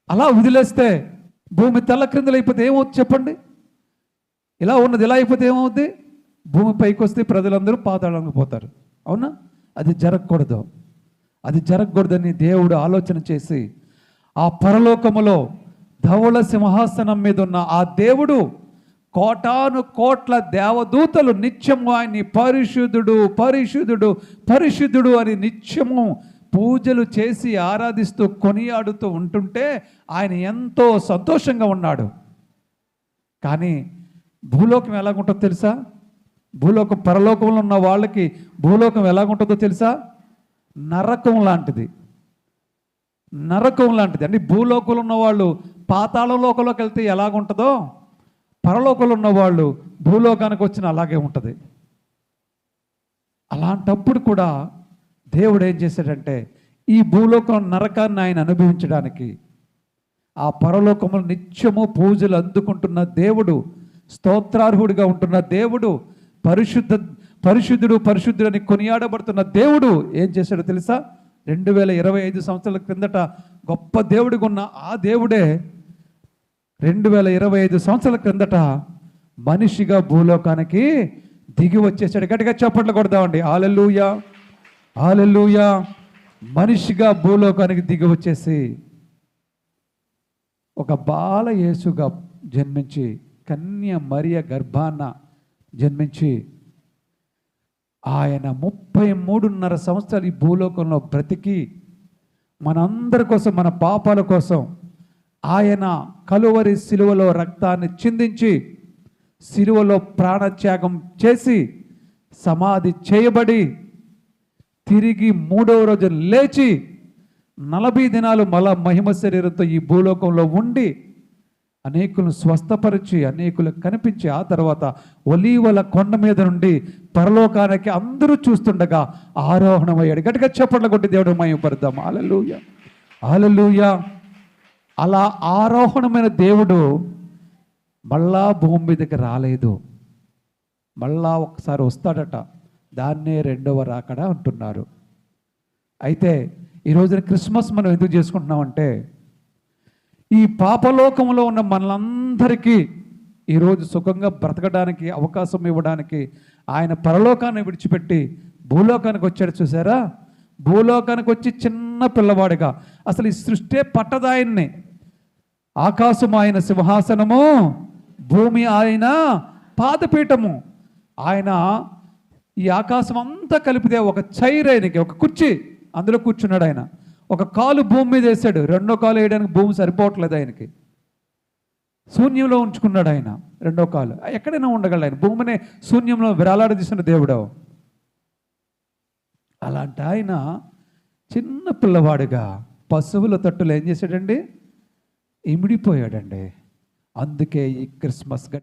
అలా వదిలేస్తే భూమి తల్ల క్రిందలైపోతే ఏమవుతుంది చెప్పండి? ఇలా ఉన్నది ఇలా అయిపోతే ఏమవుద్ది? భూమి పైకి వస్తే ప్రజలందరూ పాతాళానికి పోతారు. అవునా? అది జరగకూడదు. అది జరగకూడదని దేవుడు ఆలోచన చేసి ఆ పరలోకములో ధవళ సింహాసనం మీద ఉన్న ఆ దేవుడు కోటాను కోట్ల దేవదూతలు నిత్యము ఆయన్ని పరిశుద్ధుడు పరిశుద్ధుడు పరిశుద్ధుడు అని నిత్యము పూజలు చేసి ఆరాధిస్తూ కొనియాడుతూ ఉంటుంటే ఆయన ఎంతో సంతోషంగా ఉన్నాడు. కానీ భూలోకం ఎలాగుంటుందో తెలుసా? భూలోకం పరలోకంలో ఉన్న వాళ్ళకి భూలోకం ఎలాగుంటుందో తెలుసా? నరకం లాంటిది. నరకం లాంటిది. అంటే భూలోకంలో ఉన్న వాళ్ళు పాతాళ లోకంలోకి వెళ్తే ఎలాగుంటుందో పరలోకంలో ఉన్న వాళ్ళు భూలోకానికి వచ్చిన అలాగే ఉంటుంది. అలాంటప్పుడు కూడా దేవుడు ఏం చేశాడంటే ఈ భూలోకం నరకాన్ని ఆయన అనుభవించడానికి ఆ పరలోకములు నిత్యము పూజలు అందుకుంటున్న దేవుడు, స్తోత్రార్హుడిగా ఉంటున్న దేవుడు, పరిశుద్ధుడు పరిశుద్ధుడు అని కొనియాడబడుతున్న దేవుడు ఏం చేశాడో తెలుసా? 2025 సంవత్సరాల క్రిందట గొప్ప దేవుడిగా ఉన్న ఆ దేవుడే 2025 సంవత్సరాల క్రిందట మనిషిగా భూలోకానికి దిగి వచ్చేసాడు. గట్టిగా చప్పట్లు కొడదామండి. హల్లెలూయా, హల్లెలూయా. మనిషిగా భూలోకానికి దిగి వచ్చేసి ఒక బాల యేసుగా జన్మించి కన్య మరియ గర్భాన జన్మించి ఆయన 33.5 సంవత్సరాలు ఈ భూలోకంలో బ్రతికి మనందరి కోసం, మన పాపాల కోసం ఆయన కలువరి సిలువలో రక్తాన్ని చిందించి సిలువలో ప్రాణత్యాగం చేసి సమాధి చేయబడి తిరిగి 3వ రోజు లేచి 40 దినాలు మళ్ళా మహిమ శరీరంతో ఈ భూలోకంలో ఉండి అనేకులను స్వస్థపరిచి అనేకులకు కనిపించి ఆ తర్వాత ఒలీవల కొండ మీద నుండి పరలోకానికి అందరూ చూస్తుండగా ఆరోహణమయ్యాడు. గట్టిగా చప్పట్లు కొట్టి దేవుడు మహిమపడదాం. హల్లెలూయా, హల్లెలూయా. అలా ఆరోహణమైన దేవుడు మళ్ళా భూమి మీదకి రాలేదు. మళ్ళా ఒకసారి వస్తాడట. దాన్నే రెండవ రాకడ అంటున్నారు. అయితే ఈరోజున క్రిస్మస్ మనం ఎందుకు చేసుకుంటున్నామంటే ఈ పాపలోకంలో ఉన్న మనలందరికీ ఈరోజు సుఖంగా బ్రతకడానికి అవకాశం ఇవ్వడానికి ఆయన పరలోకాన్ని విడిచిపెట్టి భూలోకానికి వచ్చాడు. చూసారా? భూలోకానికి వచ్చి చిన్న పిల్లవాడిగా, అసలు ఈ సృష్టి పట్టదాయన్ని, ఆకాశం ఆయన సింహాసనము, భూమి ఆయన పాదపీఠము. ఆయన ఈ ఆకాశం అంతా కలిపితే ఒక చైర్, ఆయనకి ఒక కుర్చీ, అందులో కూర్చున్నాడు ఆయన. ఒక కాలు భూమి మీద వేసాడు, రెండో కాలు వేయడానికి భూమి సరిపోవట్లేదు ఆయనకి. శూన్యంలో ఉంచుకున్నాడు ఆయన రెండో కాలు. ఎక్కడైనా ఉండగలడు ఆయన. భూమిని శూన్యంలో విరాలాడదీసిన దేవుడు. అలాంటి ఆయన చిన్న పిల్లవాడుగా పశువుల తట్టులు ఏం చేశాడండి? ఇమిడిపోయాడండి. అందుకే ఈ క్రిస్మస్